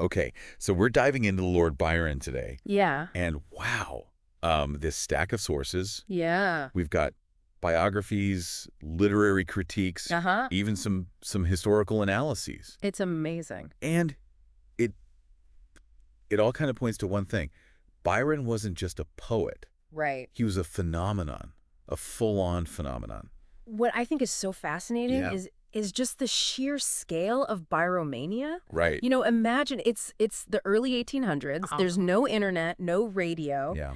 Okay, so we're diving into Lord Byron today. Yeah. And wow, this stack of sources. Yeah. We've got biographies, literary critiques, Uh-huh. even some historical analyses. It's amazing. And it it all kind of points to one thing. Byron wasn't just a poet. Right. He was a phenomenon, a full-on phenomenon. What I think is so fascinating Yeah. is just the sheer scale of Byromania. Right. You know, imagine it's the early 1800s. There's no internet, no radio. Yeah.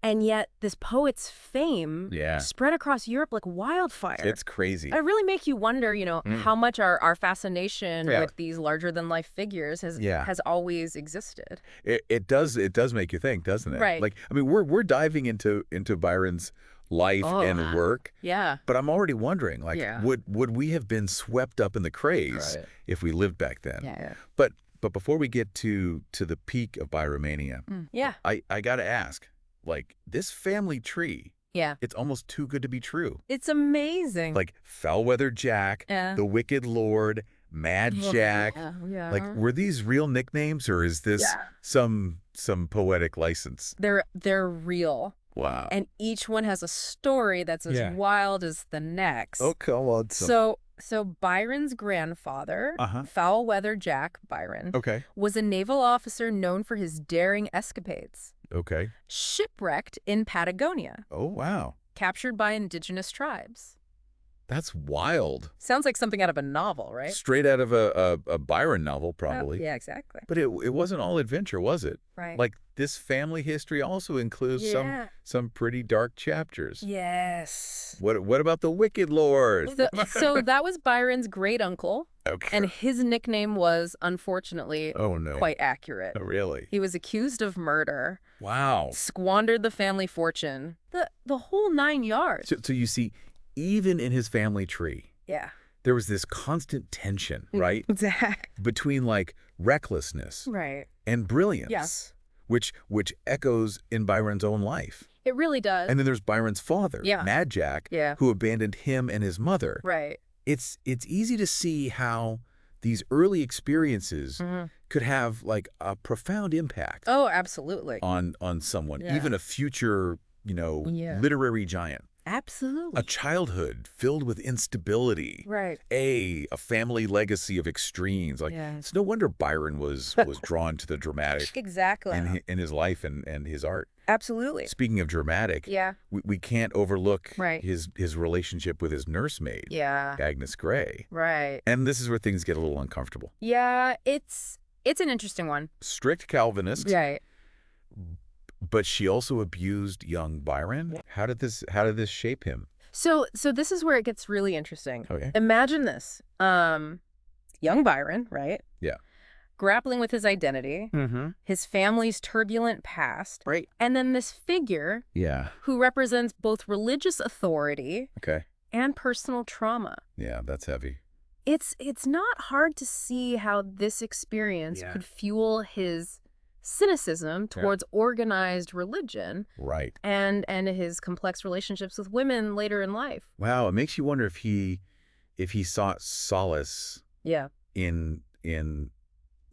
And yet this poet's fame Yeah. spread across Europe like wildfire. It's crazy. It really makes you wonder, how much our fascination Yeah. with these larger-than-life figures has always existed. It does make you think, doesn't it? Right. Like, I mean, we're diving into Byron's life and work. Yeah. But I'm already wondering, like, Yeah. would we have been swept up in the craze Right. if we lived back then? Yeah. But before we get to the peak of Byromania, Yeah. I got to ask, like, this family tree, Yeah. it's almost too good to be true. It's amazing. Like Foul-Weather Jack, Yeah. the Wicked Lord, Mad Jack. Yeah. Like, were these real nicknames, or is this some poetic license? They're real. Wow. And each one has a story that's as wild as the next. Oh, come on. So Byron's grandfather, Foul-Weather Jack Byron, Okay. was a naval officer known for his daring escapades. Okay. Shipwrecked in Patagonia, Oh, wow. captured by indigenous tribes. That's wild. Sounds like something out of a novel, right? Straight out of a Byron novel, probably. Yeah, exactly. But it wasn't all adventure, was it? Right. Like, this family history also includes some pretty dark chapters. Yes. What about the Wicked Lord? So that was Byron's great uncle, Okay. and his nickname was, unfortunately, Oh, no. quite accurate. Oh, really? He was accused of murder, Wow. squandered the family fortune, the whole 9 yards. So you see, even in his family tree, Yeah. there was this constant tension, right? Exactly. Between, like, recklessness Right. and brilliance. Yes. Which echoes in Byron's own life. It really does. And then there's Byron's father, Yeah. Mad Jack, Yeah. who abandoned him and his mother. Right. It's easy to see how these early experiences could have, like, a profound impact Oh, absolutely. on someone, Yeah. even a future, literary giant. Absolutely. A childhood filled with instability. Right. A family legacy of extremes. Like, Yeah. it's no wonder Byron was drawn to the dramatic Exactly. in his life and his art. Absolutely. Speaking of dramatic, Yeah. we can't overlook Right. his relationship with his nursemaid, Yeah. Agnes Grey. Right. And this is where things get a little uncomfortable. Yeah, it's an interesting one. Strict Calvinist, Right. but she also abused young Byron. How did this shape him? So this is where it gets really interesting. Okay. Imagine this. Young Byron, right? Yeah. Grappling with his identity, his family's turbulent past, Right. and then this figure Yeah. who represents both religious authority Okay. and personal trauma. Yeah, that's heavy. It's not hard to see how this experience could fuel his cynicism towards organized religion Right. and his complex relationships with women later in life. Wow, it makes you wonder if he sought solace Yeah. in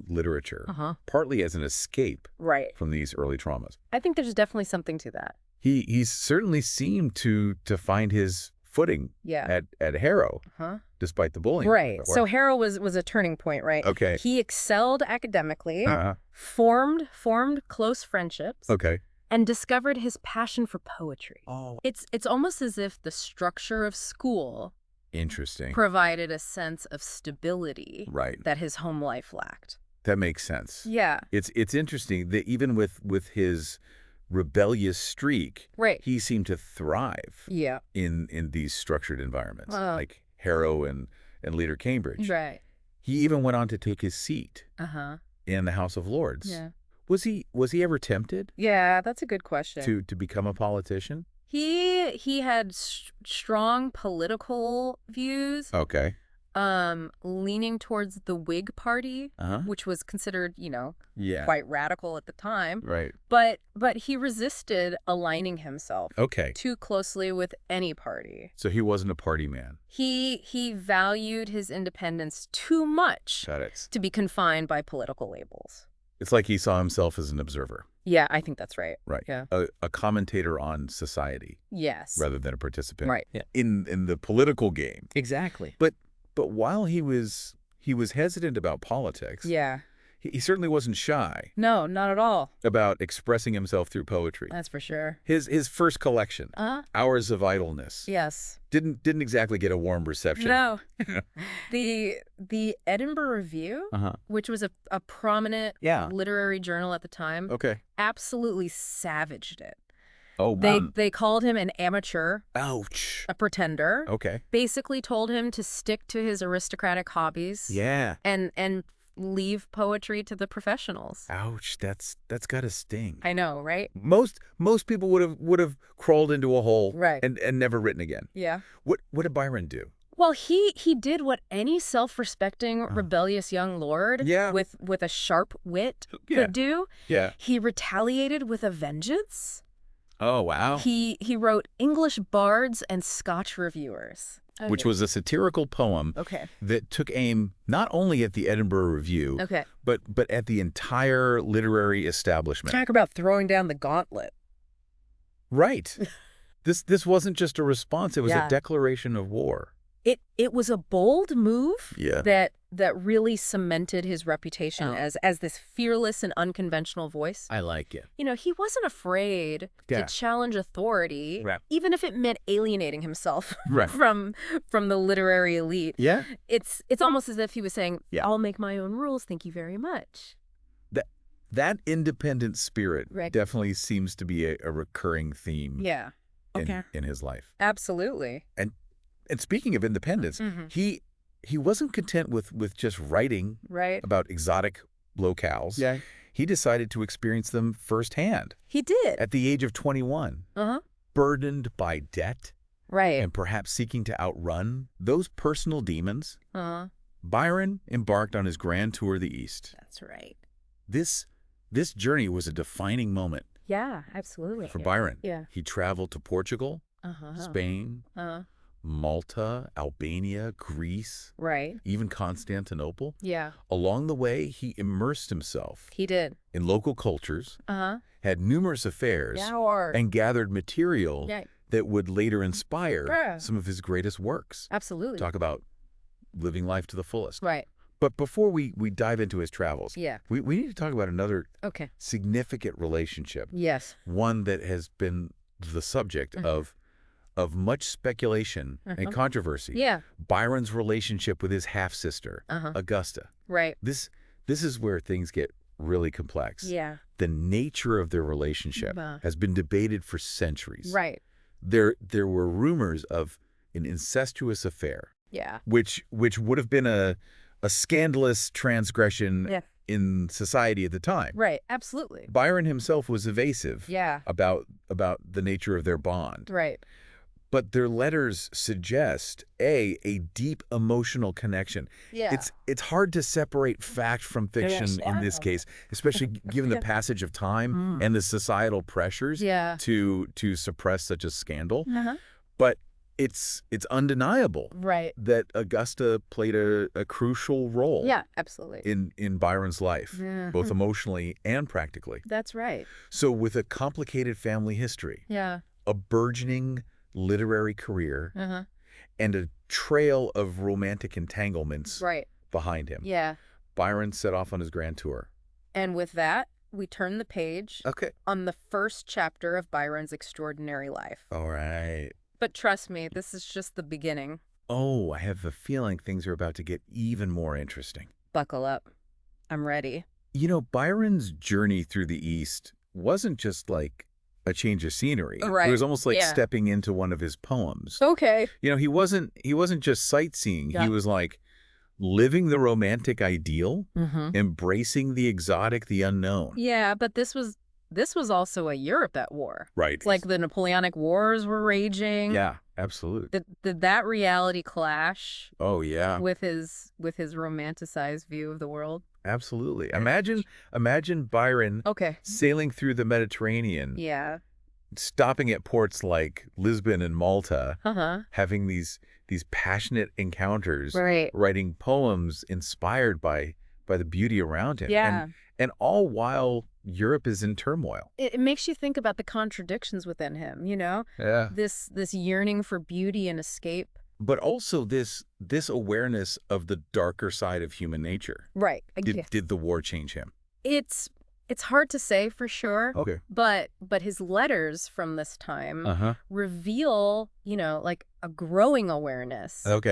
literature, Uh-huh. partly as an escape Right. from these early traumas. I think there's definitely something to that. He certainly seemed to find his footing Yeah. at Harrow, Huh? despite the bullying. Right. Or- So Harrow was a turning point, right? Okay. He excelled academically, Uh-huh. formed close friendships, Okay. and discovered his passion for poetry. Oh, It's almost as if the structure of school interesting. provided a sense of stability Right. that his home life lacked. That makes sense. Yeah. It's interesting that even with his rebellious streak, Right. he seemed to thrive Yeah. in these structured environments, Wow. like Harrow and Leader Cambridge. Right. He even went on to take his seat Uh-huh. in the House of Lords. Yeah. Was he ever tempted Yeah, that's a good question. to become a politician? He had strong political views. Okay. leaning towards the Whig Party, which was considered, quite radical at the time. Right. But he resisted aligning himself too closely with any party. So he wasn't a party man. He valued his independence too much to be confined by political labels. It's like he saw himself as an observer. Yeah, I think that's right. Right. Yeah. A commentator on society. Yes. Rather than a participant. Right. Yeah. In the political game. Exactly. But while he was hesitant about politics. Yeah. He certainly wasn't shy. No, not at all. About expressing himself through poetry. That's for sure. His first collection, Hours of Idleness. Yes. Didn't exactly get a warm reception. No. the Edinburgh Review, which was a prominent literary journal at the time, absolutely savaged it. Oh, they called him an amateur. Ouch. A pretender. Okay. Basically told him to stick to his aristocratic hobbies. Yeah. And leave poetry to the professionals. Ouch, that's got to sting. I know, right? Most people would have crawled into a hole and never written again. Yeah. What did Byron do? Well, he did what any self-respecting rebellious young lord with a sharp wit could do. Yeah. He retaliated with a vengeance. Oh, wow. He wrote English bards and Scotch reviewers. Which was a satirical poem that took aim not only at the Edinburgh Review, but at the entire literary establishment. Talk about throwing down the gauntlet. Right. This wasn't just a response, it was a declaration of war. It was a bold move that really cemented his reputation as this fearless and unconventional voice. I like it. He wasn't afraid to challenge authority, even if it meant alienating himself from the literary elite. Yeah. It's almost as if he was saying, I'll make my own rules, thank you very much. That independent spirit definitely seems to be a recurring theme in his life. Absolutely. And speaking of independence, he wasn't content with just writing about exotic locales. Yeah. He decided to experience them firsthand. He did. At the age of 21. Burdened by debt. Right. And perhaps seeking to outrun those personal demons. Byron embarked on his grand tour of the East. That's right. This journey was a defining moment. Yeah, absolutely. For Byron. Yeah. He traveled to Portugal, Spain, Malta, Albania, Greece, even Constantinople. Yeah. Along the way, he immersed himself. He did. In local cultures, had numerous affairs, and gathered material that would later inspire some of his greatest works. Absolutely. Talk about living life to the fullest. Right. But before we dive into his travels, we need to talk about another significant relationship. Yes. One that has been the subject of much speculation and controversy. Yeah. Byron's relationship with his half-sister, Augusta. Right. This is where things get really complex. Yeah. The nature of their relationship has been debated for centuries. Right. There were rumors of an incestuous affair. Yeah. Which would have been a scandalous transgression in society at the time. Right. Absolutely. Byron himself was evasive about the nature of their bond. Right. But their letters suggest a deep emotional connection. Yeah. It's hard to separate fact from fiction in this case, especially given the passage of time and the societal pressures to suppress such a scandal. But it's undeniable that Augusta played a crucial role absolutely. in Byron's life, both emotionally and practically. That's right. So with a complicated family history, a burgeoning literary career, and a trail of romantic entanglements behind him. Yeah. Byron set off on his grand tour. And with that, we turn the page on the first chapter of Byron's extraordinary life. All right. But trust me, this is just the beginning. Oh, I have a feeling things are about to get even more interesting. Buckle up. I'm ready. Byron's journey through the East wasn't just like a change of scenery. Right. It was almost like stepping into one of his poems. Okay. He wasn't just sightseeing. He was like living the romantic ideal, embracing the exotic, the unknown. Yeah, but this was this was also a Europe at war. Right. It's like the Napoleonic Wars were raging. Yeah, absolutely. Did that reality clash? Oh, yeah. With his romanticized view of the world? Absolutely. Imagine Byron sailing through the Mediterranean. Yeah. Stopping at ports like Lisbon and Malta, having these passionate encounters, writing poems inspired by the beauty around him. Yeah. And all while Europe is in turmoil. It makes you think about the contradictions within him, you know? Yeah. This yearning for beauty and escape. But also this awareness of the darker side of human nature. Right. Did the war change him? It's hard to say for sure. Okay. But his letters from this time reveal, you know, like a growing awareness of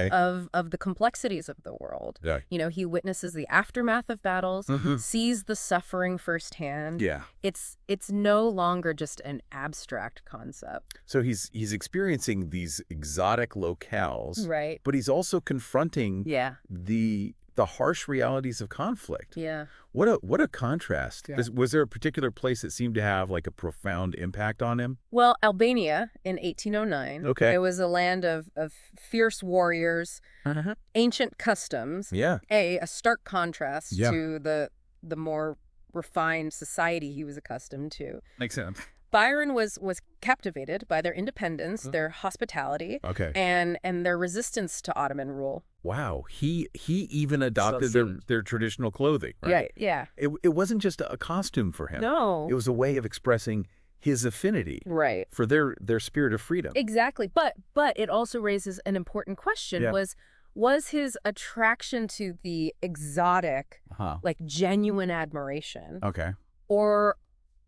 the complexities of the world. Yeah. You know, he witnesses the aftermath of battles, sees the suffering firsthand. Yeah. It's no longer just an abstract concept. So he's experiencing these exotic locales. Right. But he's also confronting the harsh realities of conflict. Yeah. What a contrast. Yeah. Was there a particular place that seemed to have like a profound impact on him? Well, Albania in 1809. Okay. It was a land of fierce warriors, ancient customs. Yeah. A stark contrast to the more refined society he was accustomed to. Makes sense. Byron was captivated by their independence, their hospitality, and their resistance to Ottoman rule. Wow, he even adopted their traditional clothing, right? Yeah. It wasn't just a costume for him. No. It was a way of expressing his affinity for their spirit of freedom. Exactly. But it also raises an important question. Was his attraction to the exotic like genuine admiration? Okay. Or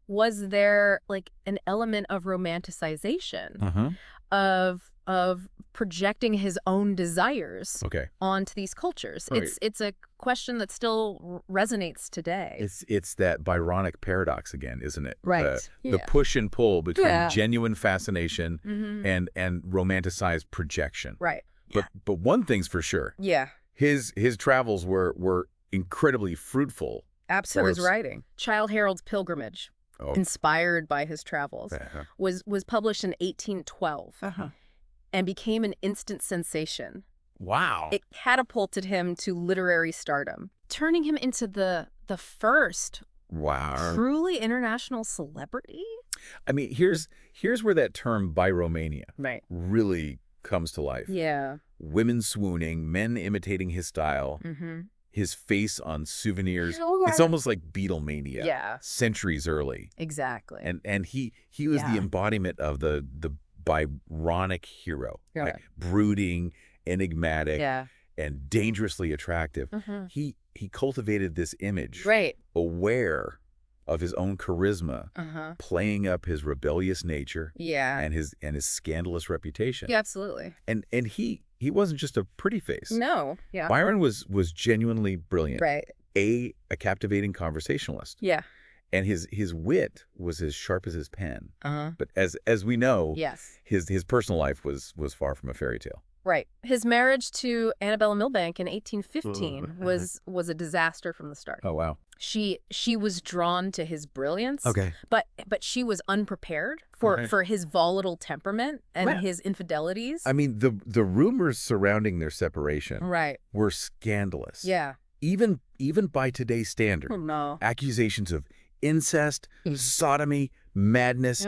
was there like an element of romanticization of projecting his own desires onto these cultures? Right. It's a question that still resonates today. It's that Byronic paradox again, isn't it? Right. The push and pull between genuine fascination and romanticized projection. Right. But one thing's for sure. Yeah. His travels were incredibly fruitful. Absolutely. His writing. Childe Harold's Pilgrimage, inspired by his travels, was published in 1812 and became an instant sensation. Wow. It catapulted him to literary stardom, turning him into the first truly international celebrity. I mean, here's where that term Byromania really comes to life. Yeah. Women swooning, men imitating his style. His face on souvenirs. It's almost like Beatlemania. Yeah. Centuries early. Exactly. And he was the embodiment of the Byronic hero. Like brooding, enigmatic, and dangerously attractive. He cultivated this image. Aware of his own charisma, playing up his rebellious nature. And his scandalous reputation. Yeah, absolutely. And he wasn't just a pretty face. No. Yeah. Byron was genuinely brilliant. Right. A captivating conversationalist. Yeah. And his wit was as sharp as his pen. But as we know, his personal life was far from a fairy tale. Right. His marriage to Annabella Milbank in 1815 was a disaster from the start. Oh, wow. She was drawn to his brilliance. Okay. But she was unprepared for his volatile temperament and his infidelities. I mean, the rumors surrounding their separation were scandalous. Yeah. Even by today's standard. Oh, no. Accusations of incest, sodomy, madness.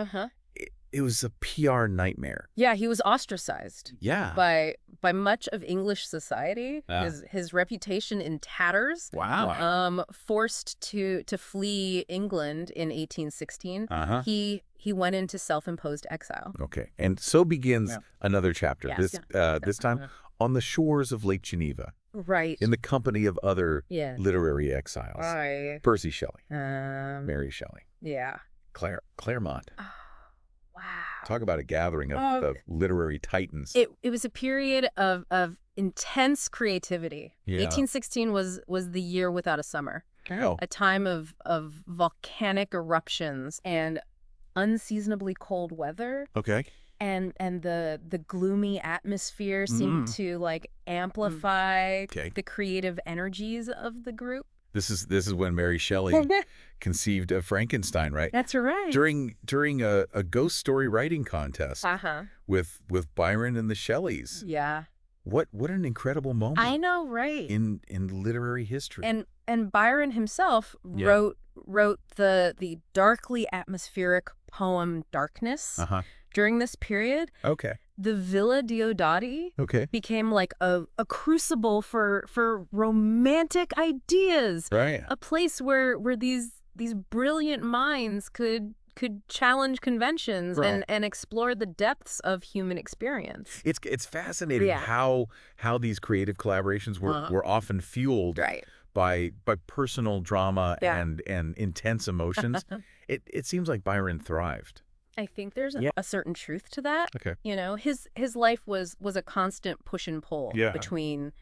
It was a PR nightmare. Yeah, he was ostracized. Yeah. By much of English society. His reputation in tatters. Wow. Forced to flee England in 1816. He went into self-imposed exile. Okay. And so begins another chapter. This time on the shores of Lake Geneva. Right. In the company of other literary exiles. Percy Shelley. Mary Shelley. Yeah. Claremont. Wow. Talk about a gathering of literary titans. It was a period of intense creativity. 1816 was the year without a summer. A time of volcanic eruptions and unseasonably cold weather. Okay. And the gloomy atmosphere seemed to like amplify the creative energies of the group. This is when Mary Shelley conceived of Frankenstein, right? That's right. During a ghost story writing contest with Byron and the Shelleys. Yeah. What an incredible moment. I know, right? In literary history. And Byron himself wrote the darkly atmospheric poem Darkness during this period. Okay. The Villa Diodati became like a crucible for romantic ideas. Right. A place where these brilliant minds could challenge conventions and explore the depths of human experience. It's fascinating how these creative collaborations were often fueled by personal drama and intense emotions. It seems like Byron thrived. I think there's a certain truth to that. Okay. You know, his life was a constant push and pull between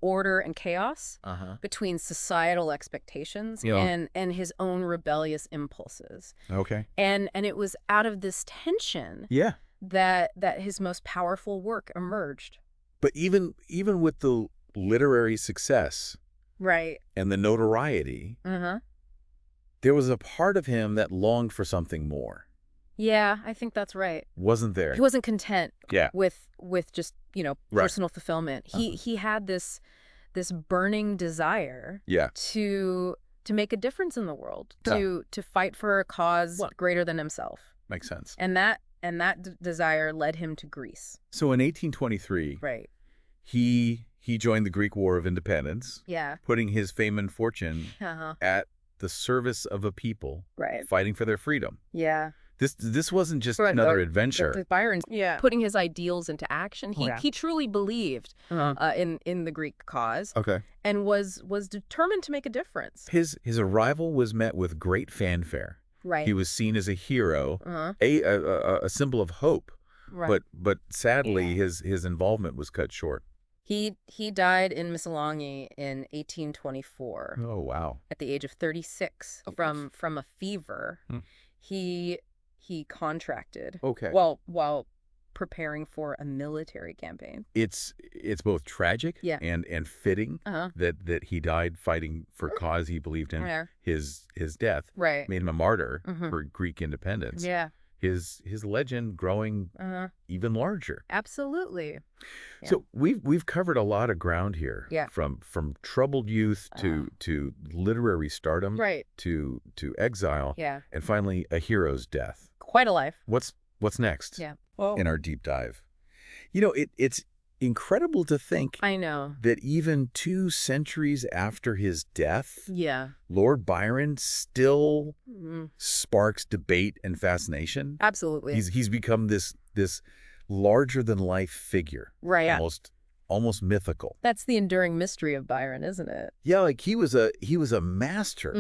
order and chaos, between societal expectations and his own rebellious impulses. Okay. And it was out of this tension that his most powerful work emerged. But even with the literary success and the notoriety, there was a part of him that longed for something more. Yeah, I think that's right. Wasn't there? He wasn't content with just, personal fulfillment. He had this burning desire to make a difference in the world, to fight for a cause greater than himself. Makes sense. And that desire led him to Greece. So in 1823, he joined the Greek War of Independence, putting his fame and fortune at the service of a people fighting for their freedom. Yeah. This wasn't just another adventure. Byron's putting his ideals into action. He truly believed in the Greek cause. Okay. And was determined to make a difference. His arrival was met with great fanfare. Right. He was seen as a hero, a symbol of hope. Right. But sadly his involvement was cut short. He died in Missolonghi in 1824. Oh wow. At the age of 36 from a fever. He contracted while preparing for a military campaign. It's both tragic and fitting that he died fighting for a cause he believed in. His death made him a martyr for Greek independence. Yeah. His legend growing even larger. Absolutely. Yeah. So we've covered a lot of ground here. Yeah. From troubled youth to literary stardom to exile and finally a hero's death. Quite a life. What's next? Yeah. In our deep dive. It's incredible to think that even 2 centuries after his death, Lord Byron still sparks debate and fascination. Absolutely. He's become this larger than life figure. Right. Almost mythical. That's the enduring mystery of Byron, isn't it? Yeah, like he was a master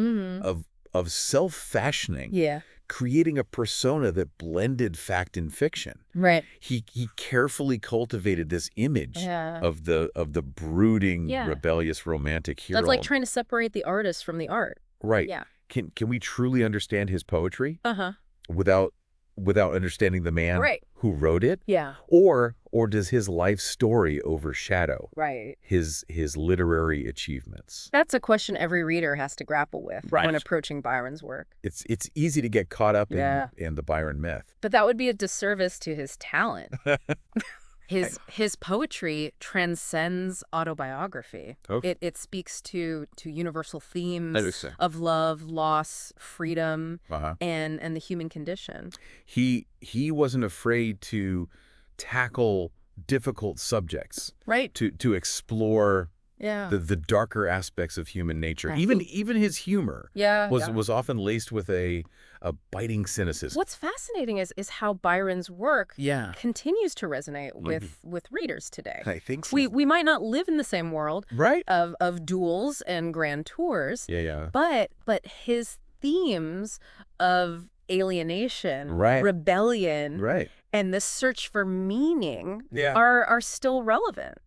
of self-fashioning. Yeah. Creating a persona that blended fact and fiction. Right. He carefully cultivated this image of the brooding, rebellious, romantic hero. That's like trying to separate the artist from the art. Right. Yeah. Can we truly understand his poetry without understanding the man who wrote it? Yeah. Or does his life story overshadow his literary achievements? That's a question every reader has to grapple with when approaching Byron's work. It's easy to get caught up in the Byron myth. But that would be a disservice to his talent. His poetry transcends autobiography. Okay. It speaks to universal themes of love, loss, freedom, and the human condition. He wasn't afraid to tackle difficult subjects. Right. To explore the darker aspects of human nature. Even his humor was often laced with a biting cynicism. What's fascinating is how Byron's work continues to resonate with readers today. I think so. We might not live in the same world of duels and grand tours. But his themes of alienation, rebellion, and the search for meaning are still relevant.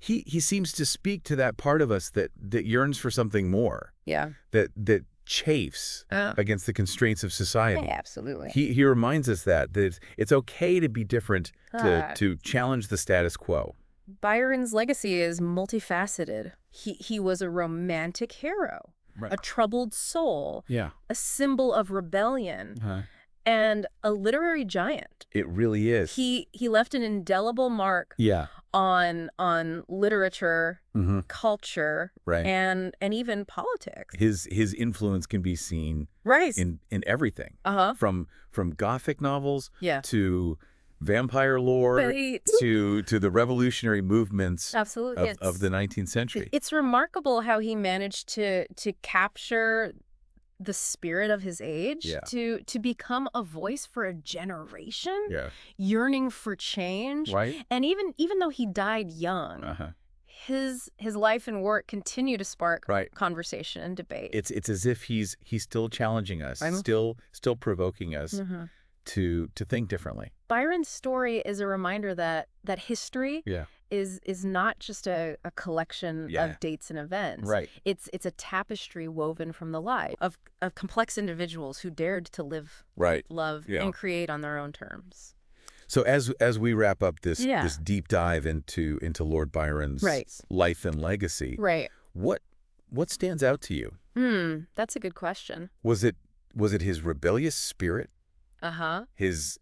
He seems to speak to that part of us that yearns for something more. Yeah. That chafes against the constraints of society. Yeah, absolutely. He reminds us that it's okay to be different, to challenge the status quo. Byron's legacy is multifaceted. He was a romantic hero, a troubled soul, a symbol of rebellion, and a literary giant. It really is. He left an indelible mark on literature, culture, and even politics. His influence can be seen in everything. From Gothic novels to vampire lore to the revolutionary movements of the 19th century. It's remarkable how he managed to capture the spirit of his age, to become a voice for a generation, yearning for change. And even though he died young, his life and work continue to spark conversation and debate. It's as if he's still challenging us, still provoking us to think differently. Byron's story is a reminder that history is not just a collection of dates and events. It's a tapestry woven from the life of complex individuals who dared to live, love, and create on their own terms. So as we wrap up this deep dive into Lord Byron's life and legacy, what stands out to you? That's a good question. Was it his rebellious spirit? His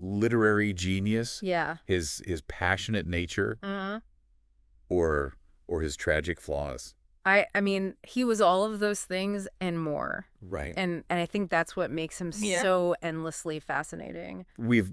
literary genius? His passionate nature? Or his tragic flaws? I mean, he was all of those things and more. And I think that's what makes him so endlessly fascinating. We've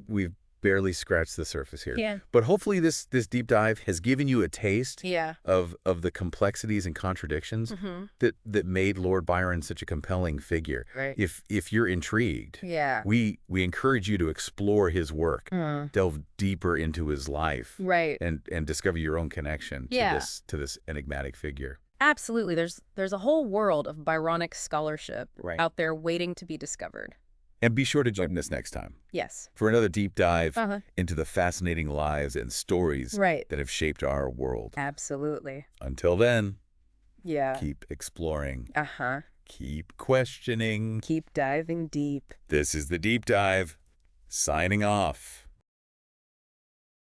barely scratched the surface here. But hopefully this deep dive has given you a taste of the complexities and contradictions that made Lord Byron such a compelling figure. If you're intrigued, we encourage you to explore his work, delve deeper into his life, and discover your own connection to this enigmatic figure. Absolutely. There's a whole world of Byronic scholarship out there waiting to be discovered. And be sure to join us next time. Yes. For another deep dive into the fascinating lives and stories that have shaped our world. Absolutely. Until then, keep exploring. Keep questioning. Keep diving deep. This is The Deep Dive, signing off.